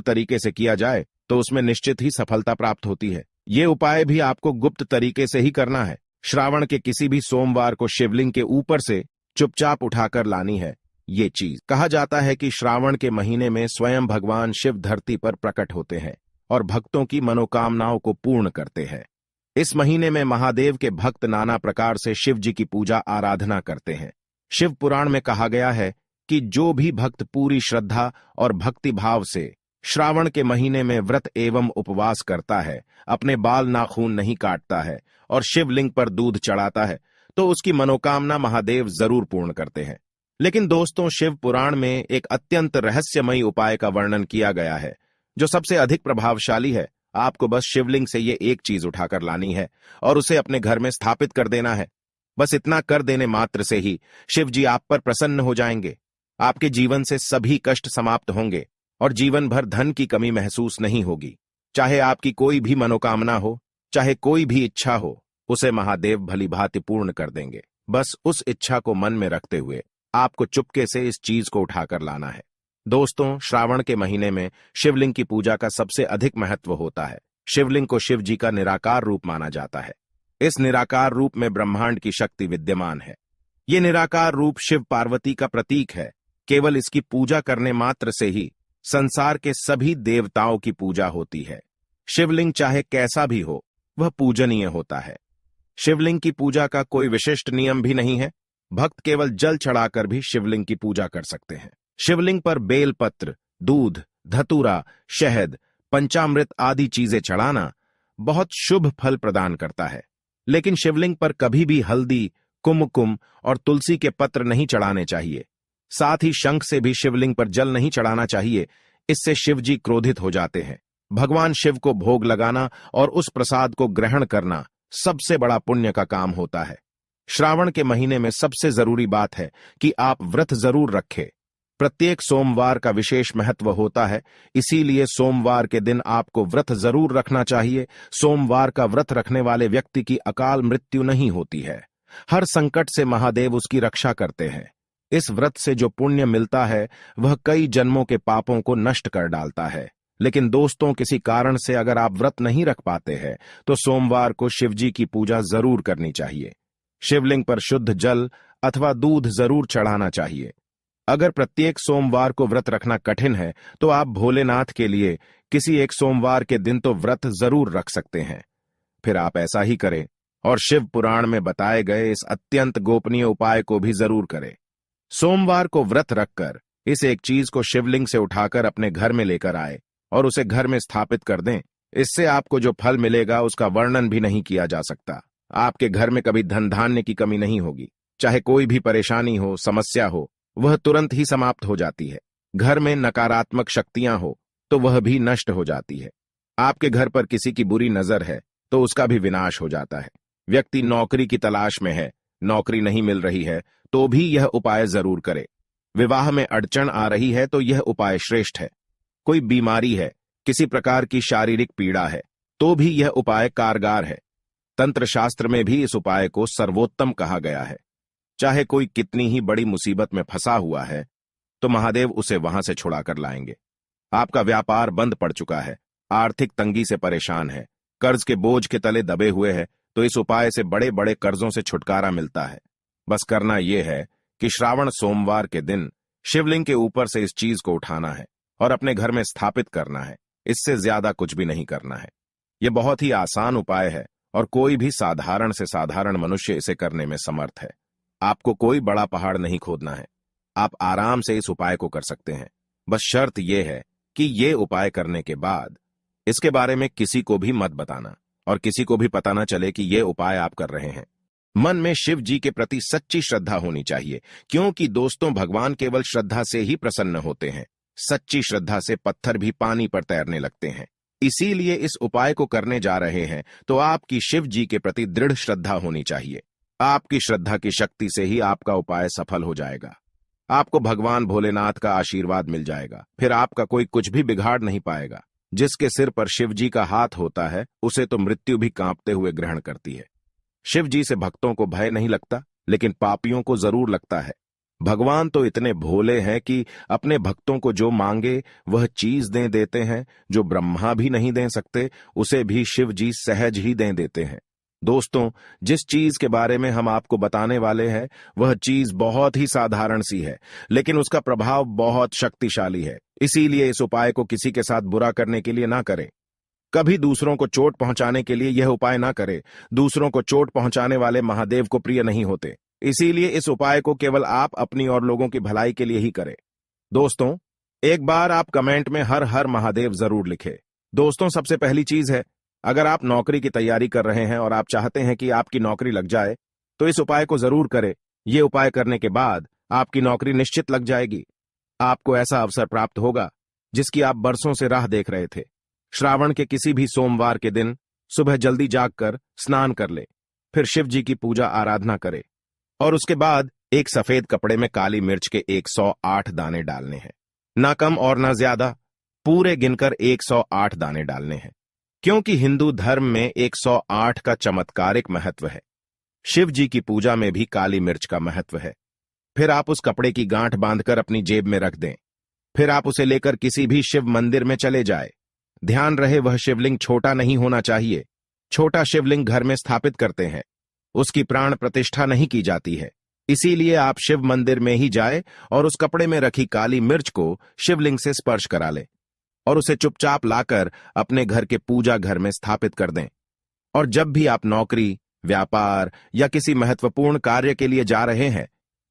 तरीके से किया जाए तो उसमें निश्चित ही सफलता प्राप्त होती है। ये उपाय भी आपको गुप्त तरीके से ही करना है। श्रावण के किसी भी सोमवार को शिवलिंग के ऊपर से चुपचाप उठाकर लानी है ये चीज। कहा जाता है कि श्रावण के महीने में स्वयं भगवान शिव धरती पर प्रकट होते हैं और भक्तों की मनोकामनाओं को पूर्ण करते हैं। इस महीने में महादेव के भक्त नाना प्रकार से शिव जी की पूजा आराधना करते हैं। शिव पुराण में कहा गया है कि जो भी भक्त पूरी श्रद्धा और भक्ति भाव से श्रावण के महीने में व्रत एवं उपवास करता है, अपने बाल नाखून नहीं काटता है और शिवलिंग पर दूध चढ़ाता है, तो उसकी मनोकामना महादेव जरूर पूर्ण करते हैं। लेकिन दोस्तों, शिव पुराण में एक अत्यंत रहस्यमयी उपाय का वर्णन किया गया है जो सबसे अधिक प्रभावशाली है। आपको बस शिवलिंग से ये एक चीज उठाकर लानी है और उसे अपने घर में स्थापित कर देना है। बस इतना कर देने मात्र से ही शिव जी आप पर प्रसन्न हो जाएंगे। आपके जीवन से सभी कष्ट समाप्त होंगे और जीवन भर धन की कमी महसूस नहीं होगी। चाहे आपकी कोई भी मनोकामना हो, चाहे कोई भी इच्छा हो, उसे महादेव भली भांति पूर्ण कर देंगे। बस उस इच्छा को मन में रखते हुए आपको चुपके से इस चीज को उठाकर लाना है। दोस्तों, श्रावण के महीने में शिवलिंग की पूजा का सबसे अधिक महत्व होता है। शिवलिंग को शिव जी का निराकार रूप माना जाता है। इस निराकार रूप में ब्रह्मांड की शक्ति विद्यमान है। ये निराकार रूप शिव पार्वती का प्रतीक है। केवल इसकी पूजा करने मात्र से ही संसार के सभी देवताओं की पूजा होती है। शिवलिंग चाहे कैसा भी हो, वह पूजनीय होता है। शिवलिंग की पूजा का कोई विशिष्ट नियम भी नहीं है। भक्त केवल जल चढ़ाकर भी शिवलिंग की पूजा कर सकते हैं। शिवलिंग पर बेलपत्र, दूध, धतूरा, शहद, पंचामृत आदि चीजें चढ़ाना बहुत शुभ फल प्रदान करता है। लेकिन शिवलिंग पर कभी भी हल्दी, कुमकुम और तुलसी के पत्र नहीं चढ़ाने चाहिए। साथ ही शंख से भी शिवलिंग पर जल नहीं चढ़ाना चाहिए। इससे शिव जी क्रोधित हो जाते हैं। भगवान शिव को भोग लगाना और उस प्रसाद को ग्रहण करना सबसे बड़ा पुण्य का काम होता है। श्रावण के महीने में सबसे जरूरी बात है कि आप व्रत जरूर रखें। प्रत्येक सोमवार का विशेष महत्व होता है, इसीलिए सोमवार के दिन आपको व्रत जरूर रखना चाहिए। सोमवार का व्रत रखने वाले व्यक्ति की अकाल मृत्यु नहीं होती है। हर संकट से महादेव उसकी रक्षा करते हैं। इस व्रत से जो पुण्य मिलता है वह कई जन्मों के पापों को नष्ट कर डालता है। लेकिन दोस्तों, किसी कारण से अगर आप व्रत नहीं रख पाते हैं तो सोमवार को शिवजी की पूजा जरूर करनी चाहिए। शिवलिंग पर शुद्ध जल अथवा दूध जरूर चढ़ाना चाहिए। अगर प्रत्येक सोमवार को व्रत रखना कठिन है तो आप भोलेनाथ के लिए किसी एक सोमवार के दिन तो व्रत जरूर रख सकते हैं। फिर आप ऐसा ही करें और शिव पुराण में बताए गए इस अत्यंत गोपनीय उपाय को भी जरूर करें। सोमवार को व्रत रखकर इस एक चीज को शिवलिंग से उठाकर अपने घर में लेकर आए और उसे घर में स्थापित कर दें। इससे आपको जो फल मिलेगा उसका वर्णन भी नहीं किया जा सकता। आपके घर में कभी धन धान्य की कमी नहीं होगी। चाहे कोई भी परेशानी हो, समस्या हो, वह तुरंत ही समाप्त हो जाती है। घर में नकारात्मक शक्तियां हो तो वह भी नष्ट हो जाती है। आपके घर पर किसी की बुरी नजर है तो उसका भी विनाश हो जाता है। व्यक्ति नौकरी की तलाश में है, नौकरी नहीं मिल रही है तो भी यह उपाय जरूर करे। विवाह में अड़चन आ रही है तो यह उपाय श्रेष्ठ है। कोई बीमारी है, किसी प्रकार की शारीरिक पीड़ा है तो भी यह उपाय कारगर है। तंत्र शास्त्र में भी इस उपाय को सर्वोत्तम कहा गया है। चाहे कोई कितनी ही बड़ी मुसीबत में फंसा हुआ है तो महादेव उसे वहां से छुड़ाकर लाएंगे। आपका व्यापार बंद पड़ चुका है, आर्थिक तंगी से परेशान है, कर्ज के बोझ के तले दबे हुए हैं, तो इस उपाय से बड़े बड़े कर्जों से छुटकारा मिलता है। बस करना यह है कि श्रावण सोमवार के दिन शिवलिंग के ऊपर से इस चीज को उठाना है और अपने घर में स्थापित करना है। इससे ज्यादा कुछ भी नहीं करना है। यह बहुत ही आसान उपाय है और कोई भी साधारण से साधारण मनुष्य इसे करने में समर्थ है। आपको कोई बड़ा पहाड़ नहीं खोदना है। आप आराम से इस उपाय को कर सकते हैं। बस शर्त यह है कि ये उपाय करने के बाद इसके बारे में किसी को भी मत बताना और किसी को भी पता न चले कि ये उपाय आप कर रहे हैं। मन में शिव जी के प्रति सच्ची श्रद्धा होनी चाहिए, क्योंकि दोस्तों, भगवान केवल श्रद्धा से ही प्रसन्न होते हैं। सच्ची श्रद्धा से पत्थर भी पानी पर तैरने लगते हैं। इसीलिए इस उपाय को करने जा रहे हैं तो आपकी शिव जी के प्रति दृढ़ श्रद्धा होनी चाहिए। आपकी श्रद्धा की शक्ति से ही आपका उपाय सफल हो जाएगा। आपको भगवान भोलेनाथ का आशीर्वाद मिल जाएगा। फिर आपका कोई कुछ भी बिगाड़ नहीं पाएगा। जिसके सिर पर शिव जी का हाथ होता है उसे तो मृत्यु भी कांपते हुए ग्रहण करती है। शिव जी से भक्तों को भय नहीं लगता, लेकिन पापियों को जरूर लगता है। भगवान तो इतने भोले हैं कि अपने भक्तों को जो मांगे वह चीज दे देते हैं। जो ब्रह्मा भी नहीं दे सकते उसे भी शिव जी सहज ही दे देते हैं। दोस्तों, जिस चीज के बारे में हम आपको बताने वाले हैं वह चीज बहुत ही साधारण सी है, लेकिन उसका प्रभाव बहुत शक्तिशाली है। इसीलिए इस उपाय को किसी के साथ बुरा करने के लिए ना करें। कभी दूसरों को चोट पहुंचाने के लिए यह उपाय ना करें। दूसरों को चोट पहुंचाने वाले महादेव को प्रिय नहीं होते। इसीलिए इस उपाय को केवल आप अपनी और लोगों की भलाई के लिए ही करें। दोस्तों, एक बार आप कमेंट में हर हर महादेव जरूर लिखें। दोस्तों, सबसे पहली चीज है, अगर आप नौकरी की तैयारी कर रहे हैं और आप चाहते हैं कि आपकी नौकरी लग जाए तो इस उपाय को जरूर करें। ये उपाय करने के बाद आपकी नौकरी निश्चित लग जाएगी। आपको ऐसा अवसर प्राप्त होगा जिसकी आप बरसों से राह देख रहे थे। श्रावण के किसी भी सोमवार के दिन सुबह जल्दी जागकर स्नान कर ले, फिर शिव जी की पूजा आराधना करे और उसके बाद एक सफेद कपड़े में काली मिर्च के 108 दाने डालने हैं। ना कम और ना ज्यादा, पूरे गिनकर 108 दाने डालने हैं, क्योंकि हिंदू धर्म में 108 का चमत्कारिक महत्व है। शिव जी की पूजा में भी काली मिर्च का महत्व है। फिर आप उस कपड़े की गांठ बांधकर अपनी जेब में रख दें। फिर आप उसे लेकर किसी भी शिव मंदिर में चले जाए। ध्यान रहे वह शिवलिंग छोटा नहीं होना चाहिए। छोटा शिवलिंग घर में स्थापित करते हैं, उसकी प्राण प्रतिष्ठा नहीं की जाती है। इसीलिए आप शिव मंदिर में ही जाए और उस कपड़े में रखी काली मिर्च को शिवलिंग से स्पर्श करा ले और उसे चुपचाप लाकर अपने घर के पूजा घर में स्थापित कर दें। और जब भी आप नौकरी, व्यापार या किसी महत्वपूर्ण कार्य के लिए जा रहे हैं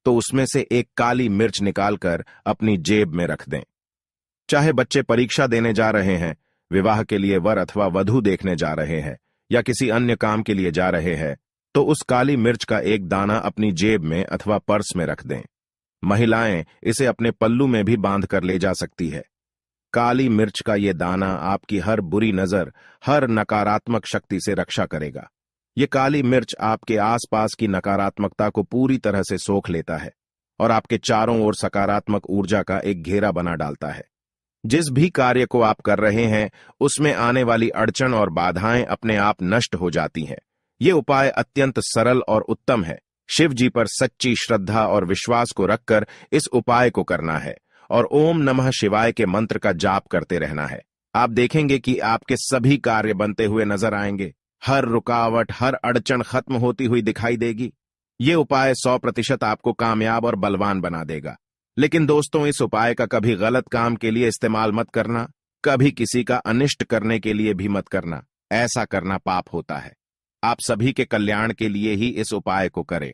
तो उसमें से एक काली मिर्च निकालकर अपनी जेब में रख दें। चाहे बच्चे परीक्षा देने जा रहे हैं, विवाह के लिए वर अथवा वधू देखने जा रहे हैं या किसी अन्य काम के लिए जा रहे हैं, तो उस काली मिर्च का एक दाना अपनी जेब में अथवा पर्स में रख दें। महिलाएं इसे अपने पल्लू में भी बांध कर ले जा सकती है। काली मिर्च का ये दाना आपकी हर बुरी नजर, हर नकारात्मक शक्ति से रक्षा करेगा। ये काली मिर्च आपके आसपास की नकारात्मकता को पूरी तरह से सोख लेता है और आपके चारों ओर सकारात्मक ऊर्जा का एक घेरा बना डालता है। जिस भी कार्य को आप कर रहे हैं उसमें आने वाली अड़चन और बाधाएं अपने आप नष्ट हो जाती हैं। ये उपाय अत्यंत सरल और उत्तम है। शिव जी पर सच्ची श्रद्धा और विश्वास को रखकर इस उपाय को करना है और ओम नमः शिवाय के मंत्र का जाप करते रहना है। आप देखेंगे कि आपके सभी कार्य बनते हुए नजर आएंगे। हर रुकावट, हर अड़चन खत्म होती हुई दिखाई देगी। ये उपाय 100% आपको कामयाब और बलवान बना देगा। लेकिन दोस्तों, इस उपाय का कभी गलत काम के लिए इस्तेमाल मत करना, कभी किसी का अनिष्ट करने के लिए भी मत करना। ऐसा करना पाप होता है। आप सभी के कल्याण के लिए ही इस उपाय को करें।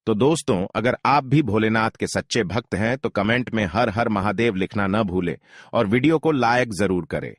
तो दोस्तों, अगर आप भी भोलेनाथ के सच्चे भक्त हैं तो कमेंट में हर हर महादेव लिखना न भूलें और वीडियो को लाइक जरूर करें।